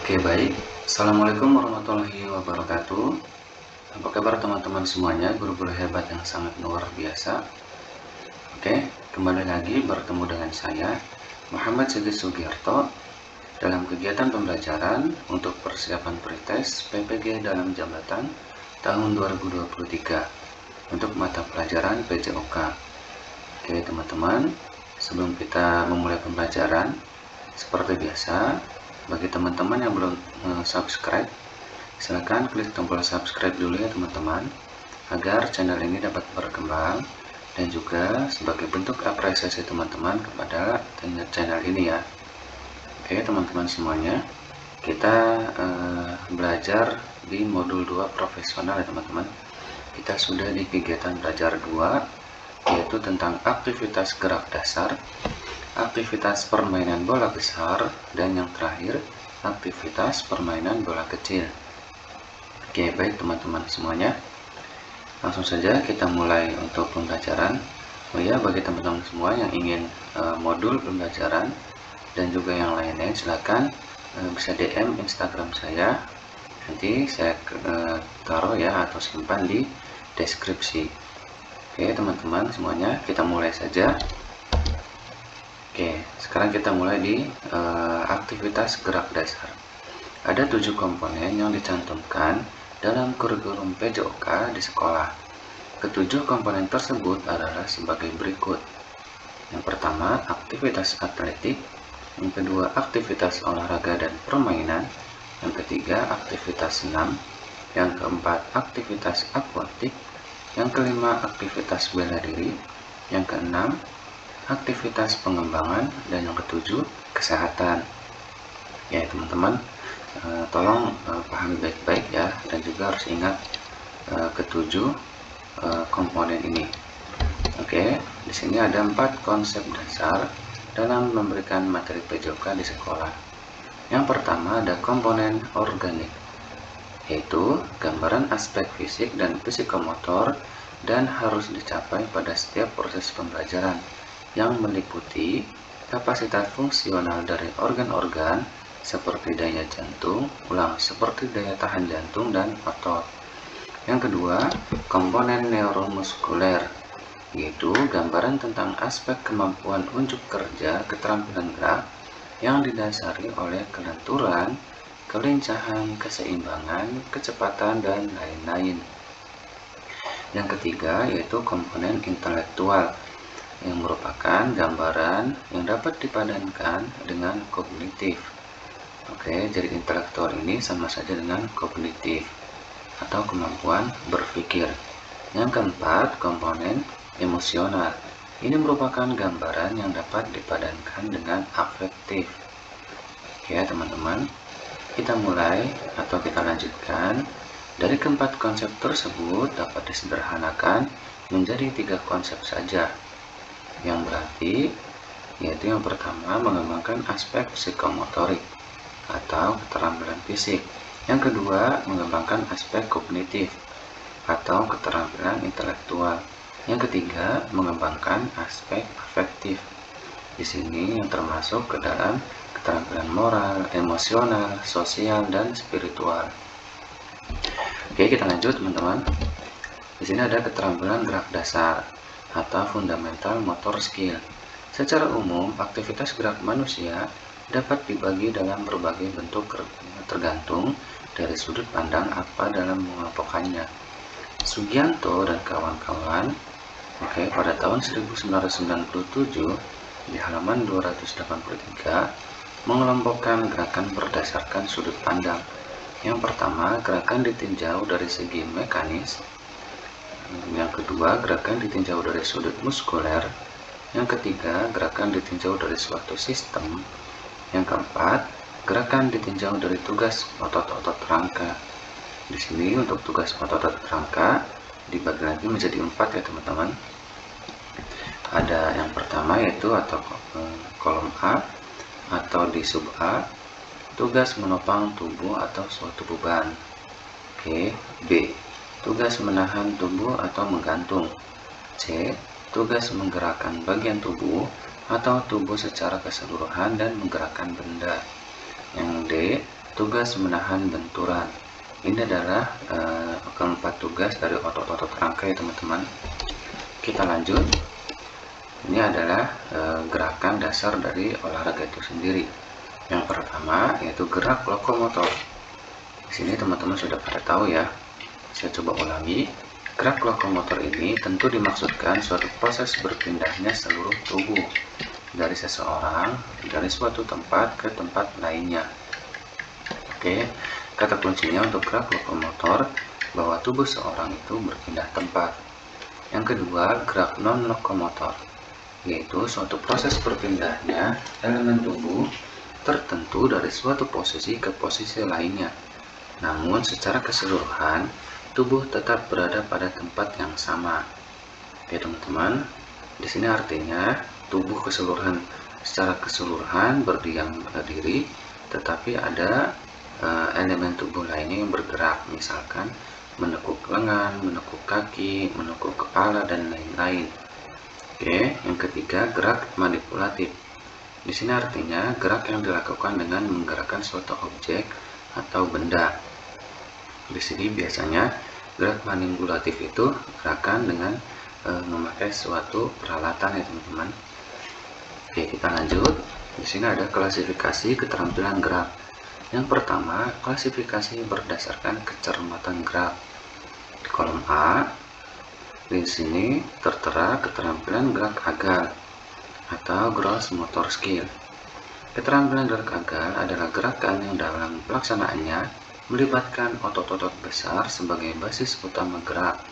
Oke, baik. Assalamualaikum warahmatullahi wabarakatuh. Apa kabar teman-teman semuanya, guru-guru hebat yang sangat luar biasa. Oke, kembali lagi bertemu dengan saya, Muhammad Sigit Sugiyarto, dalam kegiatan pembelajaran untuk persiapan pretest PPG dalam jabatan tahun 2023 untuk mata pelajaran PJOK. Oke teman-teman, sebelum kita memulai pembelajaran, seperti biasa, bagi teman-teman yang belum subscribe, silahkan klik tombol subscribe dulu ya teman-teman, agar channel ini dapat berkembang, dan juga sebagai bentuk apresiasi teman-teman kepada channel ini ya. Oke teman-teman semuanya, kita belajar di modul 2 profesional ya teman-teman. Kita sudah di kegiatan belajar 2, yaitu tentang aktivitas gerak dasar, aktivitas permainan bola besar, dan yang terakhir aktivitas permainan bola kecil. Oke, baik teman-teman semuanya, langsung saja kita mulai untuk pembelajaran. Oh ya, bagi teman-teman semua yang ingin modul pembelajaran dan juga yang lainnya, silakan bisa DM Instagram saya, nanti saya taruh ya atau simpan di deskripsi. Oke teman-teman semuanya, kita mulai saja. Oke, sekarang kita mulai di aktivitas gerak dasar. Ada 7 komponen yang dicantumkan dalam kurikulum PJOK di sekolah. Ketujuh komponen tersebut adalah sebagai berikut. Yang pertama, aktivitas atletik. Yang kedua, aktivitas olahraga dan permainan. Yang ketiga, aktivitas senam. Yang keempat, aktivitas akuatik. Yang kelima, aktivitas bela diri. Yang keenam, aktivitas pengembangan, dan yang ketujuh, kesehatan. Ya teman-teman, tolong pahami baik-baik ya, dan juga harus ingat ketujuh komponen ini. Oke, di sini ada 4 konsep dasar dalam memberikan materi PJOK di sekolah. Yang pertama ada komponen organik, yaitu gambaran aspek fisik dan psikomotor dan harus dicapai pada setiap proses pembelajaran, yang meliputi kapasitas fungsional dari organ-organ seperti daya jantung, seperti daya tahan jantung dan otot. Yang kedua, komponen neuromuskuler, yaitu gambaran tentang aspek kemampuan unjuk kerja, keterampilan gerak yang didasari oleh kelenturan, kelincahan, keseimbangan, kecepatan, dan lain-lain. Yang ketiga, yaitu komponen intelektual, yang merupakan gambaran yang dapat dipadankan dengan kognitif. Oke, jadi intelektual ini sama saja dengan kognitif atau kemampuan berpikir. Yang keempat, komponen emosional. Ini merupakan gambaran yang dapat dipadankan dengan afektif. Oke teman-teman, kita mulai atau kita lanjutkan. Dari keempat konsep tersebut dapat disederhanakan menjadi 3 konsep saja, yang berarti yaitu yang pertama mengembangkan aspek psikomotorik atau keterampilan fisik, yang kedua mengembangkan aspek kognitif atau keterampilan intelektual, yang ketiga mengembangkan aspek afektif. Di sini yang termasuk ke dalam keterampilan moral, emosional, sosial, dan spiritual. Oke, kita lanjut teman-teman. Di sini ada keterampilan gerak dasar atau fundamental motor skill. Secara umum, aktivitas gerak manusia dapat dibagi dalam berbagai bentuk tergantung dari sudut pandang apa dalam mengelompokannya. Sugianto dan kawan-kawan, pada tahun 1997 di halaman 283 mengelompokkan gerakan berdasarkan sudut pandang. Yang pertama, gerakan ditinjau dari segi mekanis. Yang kedua, gerakan ditinjau dari sudut muskuler. Yang ketiga, gerakan ditinjau dari suatu sistem. Yang keempat, gerakan ditinjau dari tugas otot-otot rangka. Di sini untuk tugas otot-otot rangka dibagi lagi menjadi 4 ya teman-teman. Ada yang pertama yaitu atau kolom A atau di sub A, tugas menopang tubuh atau suatu beban. Oke, B, tugas menahan tubuh atau menggantung. C, tugas menggerakkan bagian tubuh atau tubuh secara keseluruhan dan menggerakkan benda. Yang D, tugas menahan benturan. Ini adalah keempat tugas dari otot-otot rangka ya teman-teman. Kita lanjut. Ini adalah gerakan dasar dari olahraga itu sendiri. Yang pertama yaitu gerak lokomotor. Di sini teman-teman sudah pada tahu ya. Saya coba ulangi. Gerak lokomotor ini tentu dimaksudkan suatu proses berpindahnya seluruh tubuh dari seseorang dari suatu tempat ke tempat lainnya. Oke, kata kuncinya untuk gerak lokomotor bahwa tubuh seorang itu berpindah tempat. Yang kedua, gerak non-lokomotor, yaitu suatu proses berpindahnya elemen tubuh tertentu dari suatu posisi ke posisi lainnya. Namun secara keseluruhan, tubuh tetap berada pada tempat yang sama. Oke teman-teman, di sini artinya tubuh secara keseluruhan berdiam diri, tetapi ada elemen tubuh lainnya yang bergerak, misalkan menekuk lengan, menekuk kaki, menekuk kepala, dan lain-lain. Oke, yang ketiga, gerak manipulatif. Di sini artinya gerak yang dilakukan dengan menggerakkan suatu objek atau benda. Di sini biasanya gerak manipulatif itu gerakan dengan memakai suatu peralatan ya teman-teman. Oke, kita lanjut. Di sini ada klasifikasi keterampilan gerak. Yang pertama, klasifikasi berdasarkan kecermatan gerak. Di kolom A, di sini tertera keterampilan gerak agal atau gross motor skill. Keterampilan gerak agal adalah gerakan yang dalam pelaksanaannya melibatkan otot-otot besar sebagai basis utama gerak.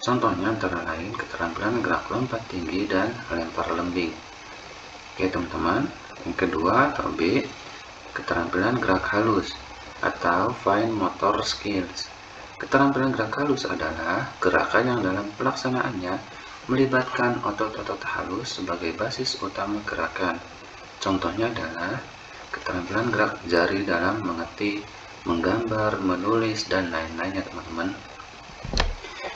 Contohnya antara lain keterampilan gerak lompat tinggi dan lempar lembing. Oke teman-teman, yang kedua atau B, keterampilan gerak halus atau fine motor skills. Keterampilan gerak halus adalah gerakan yang dalam pelaksanaannya melibatkan otot-otot halus sebagai basis utama gerakan. Contohnya adalah keterampilan gerak jari dalam mengetik, menggambar, menulis, dan lain-lainnya teman-teman.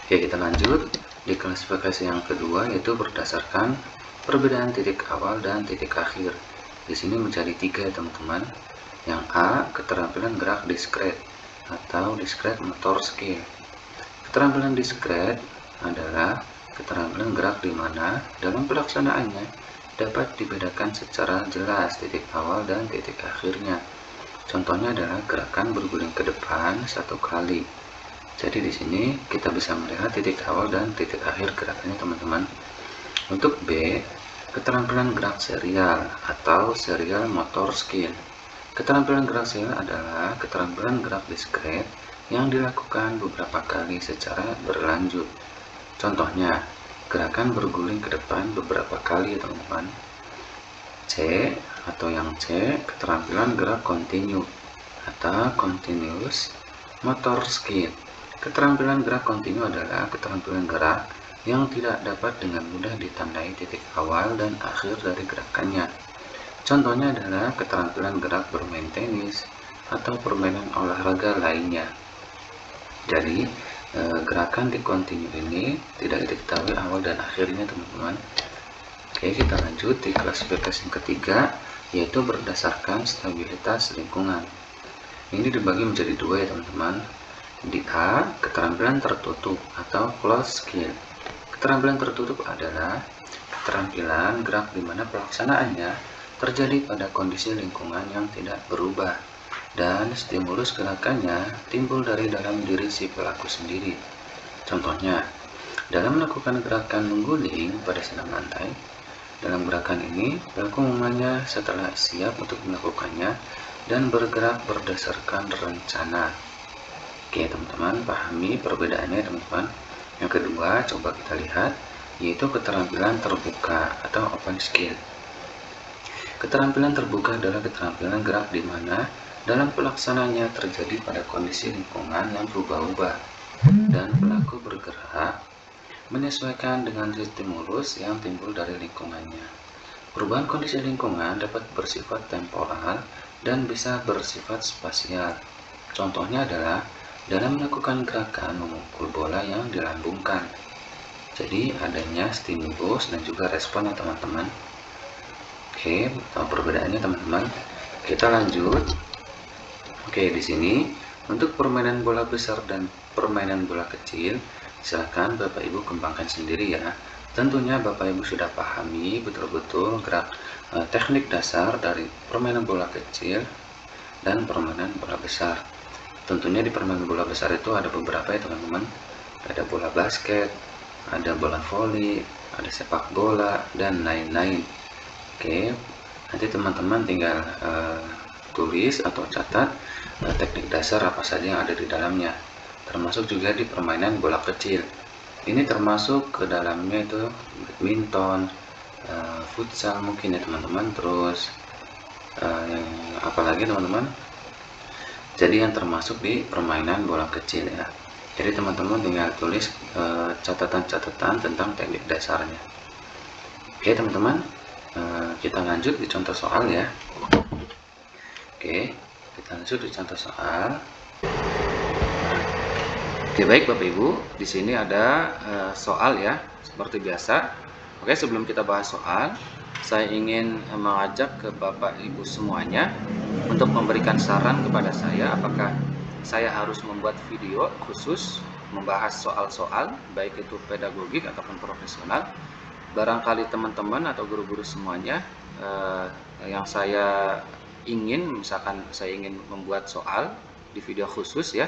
Oke, kita lanjut. Di klasifikasi yang kedua yaitu berdasarkan perbedaan titik awal dan titik akhir. Di sini menjadi 3 ya teman-teman. Yang A, keterampilan gerak diskret atau discrete motor skill. Keterampilan diskret adalah keterampilan gerak di mana dalam pelaksanaannya dapat dibedakan secara jelas titik awal dan titik akhirnya. Contohnya adalah gerakan berguling ke depan 1 kali. Jadi di sini kita bisa melihat titik awal dan titik akhir gerakannya teman-teman. Untuk B, keterampilan gerak serial atau serial motor skill. Keterampilan gerak serial adalah keterampilan gerak diskret yang dilakukan beberapa kali secara berlanjut. Contohnya, gerakan berguling ke depan beberapa kali teman-teman. C atau yang C, keterampilan gerak kontinu atau continuous motor skill. Keterampilan gerak kontinu adalah keterampilan gerak yang tidak dapat dengan mudah ditandai titik awal dan akhir dari gerakannya. Contohnya adalah keterampilan gerak bermain tenis atau permainan olahraga lainnya. Jadi, gerakan di kontinu ini tidak diketahui awal dan akhirnya teman-teman. Oke, kita lanjut di klasifikasi yang ketiga, yaitu berdasarkan stabilitas lingkungan. Ini dibagi menjadi 2 ya teman-teman. Di A, keterampilan tertutup atau closed skill. Keterampilan tertutup adalah keterampilan gerak di mana pelaksanaannya terjadi pada kondisi lingkungan yang tidak berubah dan stimulus gerakannya timbul dari dalam diri si pelaku sendiri. Contohnya, dalam melakukan gerakan mengguling pada senam lantai, dalam gerakan ini pelaku umumnya setelah siap untuk melakukannya dan bergerak berdasarkan rencana. Oke teman-teman, pahami perbedaannya teman-teman. Yang kedua, coba kita lihat, yaitu keterampilan terbuka atau open skill. Keterampilan terbuka adalah keterampilan gerak di mana dalam pelaksanaannya terjadi pada kondisi lingkungan yang berubah-ubah dan pelaku bergerak menyesuaikan dengan stimulus yang timbul dari lingkungannya. Perubahan kondisi lingkungan dapat bersifat temporal dan bisa bersifat spasial. Contohnya adalah dalam melakukan gerakan memukul bola yang dilambungkan. Jadi adanya stimulus dan juga respon ya teman-teman. Oke, tahu perbedaannya teman-teman. Kita lanjut. Oke, di sini untuk permainan bola besar dan permainan bola kecil, silakan Bapak Ibu kembangkan sendiri ya. Tentunya Bapak Ibu sudah pahami betul-betul gerak teknik dasar dari permainan bola kecil dan permainan bola besar. Tentunya di permainan bola besar itu ada beberapa ya teman-teman. Ada bola basket, ada bola voli, ada sepak bola, dan lain-lain. Oke, nanti teman-teman tinggal tulis atau catat teknik dasar apa saja yang ada di dalamnya, termasuk juga di permainan bola kecil. Ini termasuk ke dalamnya itu badminton, futsal mungkin ya teman-teman, terus apalagi teman-teman, jadi yang termasuk di permainan bola kecil ya. Jadi teman-teman tinggal tulis catatan-catatan tentang teknik dasarnya. Oke teman-teman, kita lanjut di contoh soal ya. Oke, kita lanjut di contoh soal. Oke, baik Bapak Ibu, di sini ada soal ya, seperti biasa. Oke, sebelum kita bahas soal, saya ingin mengajak ke Bapak Ibu semuanya untuk memberikan saran kepada saya, apakah saya harus membuat video khusus membahas soal-soal, baik itu pedagogik ataupun profesional. Barangkali teman-teman atau guru-guru semuanya yang saya ingin, misalkan saya ingin membuat soal di video khusus ya,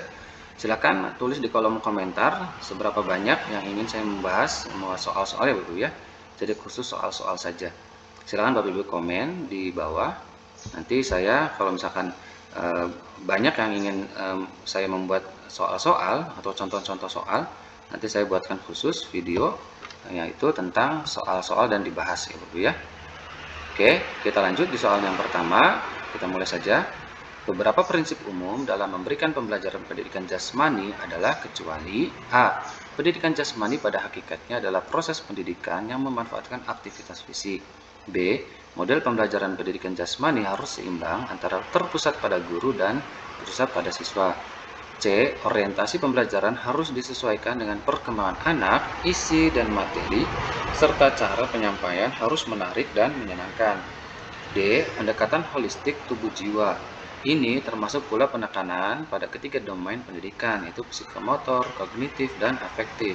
silakan tulis di kolom komentar seberapa banyak yang ingin saya membahas soal-soal ya Bapak Ibu ya. Jadi khusus soal-soal saja. Silakan Bapak Ibu komen di bawah. Nanti saya kalau misalkan banyak yang ingin saya membuat soal-soal atau contoh-contoh soal, nanti saya buatkan khusus video yaitu tentang soal-soal dan dibahas ya Bapak Ibu ya. Oke, kita lanjut di soal yang pertama. Kita mulai saja. Beberapa prinsip umum dalam memberikan pembelajaran pendidikan jasmani adalah kecuali A. Pendidikan jasmani pada hakikatnya adalah proses pendidikan yang memanfaatkan aktivitas fisik. B. Model pembelajaran pendidikan jasmani harus seimbang antara terpusat pada guru dan terpusat pada siswa. C. Orientasi pembelajaran harus disesuaikan dengan perkembangan anak, isi dan materi, serta cara penyampaian harus menarik dan menyenangkan. D. Pendekatan holistik tubuh jiwa. Ini termasuk pula penekanan pada ketiga domain pendidikan, yaitu psikomotor, kognitif, dan afektif.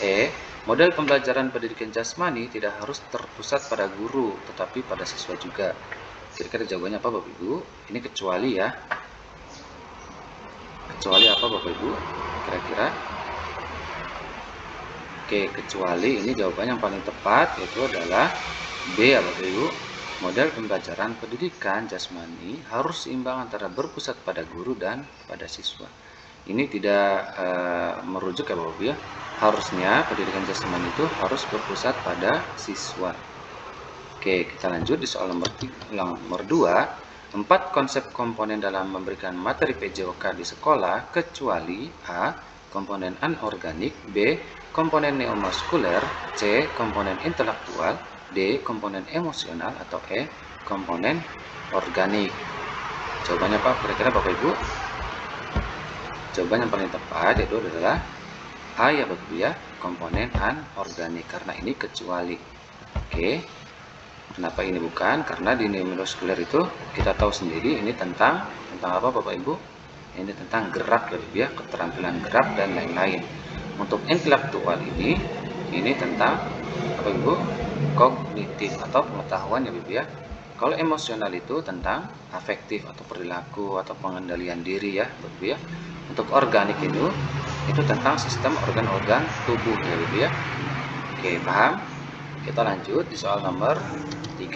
E. Model pembelajaran pendidikan jasmani tidak harus terpusat pada guru, tetapi pada siswa juga. Kira-kira jawabannya apa Bapak Ibu? Ini kecuali ya. Kecuali apa Bapak Ibu? Kira-kira? Oke, kecuali ini jawaban yang paling tepat, yaitu adalah B ya Bapak Ibu. Model pembelajaran pendidikan jasmani harus seimbang antara berpusat pada guru dan pada siswa. Ini tidak merujuk ya Bapak Ibu ya. Harusnya pendidikan jasmani itu harus berpusat pada siswa. Oke, kita lanjut di soal nomor 2. 4 konsep komponen dalam memberikan materi PJOK di sekolah kecuali A. Komponen anorganik, B. Komponen neomuskuler, C. Komponen intelektual, D. Komponen emosional, atau E. Komponen organik. Jawabannya apa kira-kira Bapak Ibu? Jawaban yang paling tepat yaitu adalah A ya Bapak Ibu ya, komponen anorganik, karena ini kecuali. Oke. Kenapa ini bukan? Karena di neuromuskuler itu kita tahu sendiri ini tentang apa Bapak Ibu? Ini tentang gerak ya Bapak Ibu ya, keterampilan gerak dan lain-lain. Untuk intelektual ini tentang apa Ibu? Kognitif atau pengetahuan ya Bapak Ibu ya. Kalau emosional itu tentang afektif atau perilaku atau pengendalian diri ya Bapak Ibu ya. Untuk organik itu tentang sistem organ-organ tubuh ya Bapak Ibu ya. Oke, paham? Kita lanjut di soal nomor 3.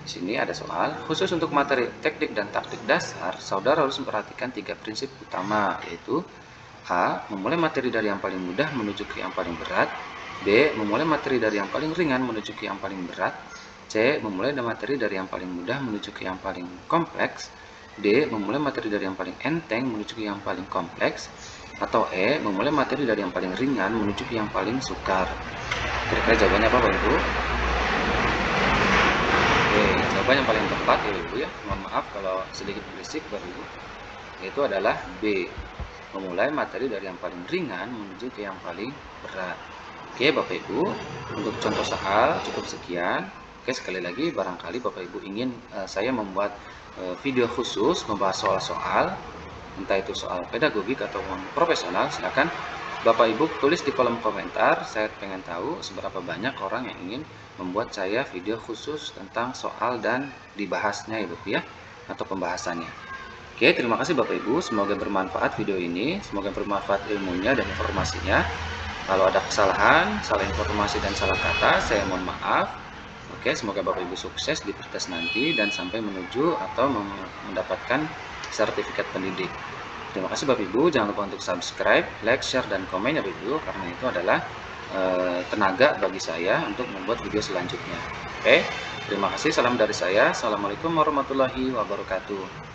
Di sini ada soal khusus untuk materi teknik dan taktik dasar. Saudara harus memperhatikan 3 prinsip utama, yaitu A. Memulai materi dari yang paling mudah menuju ke yang paling berat. B. Memulai materi dari yang paling ringan menuju ke yang paling berat. C. Memulai materi dari yang paling mudah menuju ke yang paling kompleks. D. Memulai materi dari yang paling enteng menuju ke yang paling kompleks. Atau E. Memulai materi dari yang paling ringan menuju ke yang paling sukar. Kira-kira jawabannya apa Bapak Ibu? Oke, jawaban yang paling tepat ya Ibu ya. Mohon maaf kalau sedikit berisik Bapak Ibu. Yaitu adalah B. Memulai materi dari yang paling ringan menuju ke yang paling berat. Oke Bapak Ibu, untuk contoh soal cukup sekian. Oke, sekali lagi barangkali Bapak Ibu ingin saya membuat video khusus membahas soal-soal, entah itu soal pedagogik ataupun profesional, silakan Bapak Ibu tulis di kolom komentar. Saya pengen tahu seberapa banyak orang yang ingin membuat saya video khusus tentang soal dan dibahasnya itu ya, atau pembahasannya. Oke, terima kasih Bapak Ibu, semoga bermanfaat video ini, semoga bermanfaat ilmunya dan informasinya. Kalau ada kesalahan, salah informasi dan salah kata, saya mohon maaf. Oke, semoga Bapak Ibu sukses di tes nanti dan sampai menuju atau mendapatkan sertifikat pendidik. Terima kasih Bapak Ibu, jangan lupa untuk subscribe, like, share, dan komen ya Bapak Ibu, karena itu adalah tenaga bagi saya untuk membuat video selanjutnya. Oke, terima kasih, salam dari saya. Assalamualaikum warahmatullahi wabarakatuh.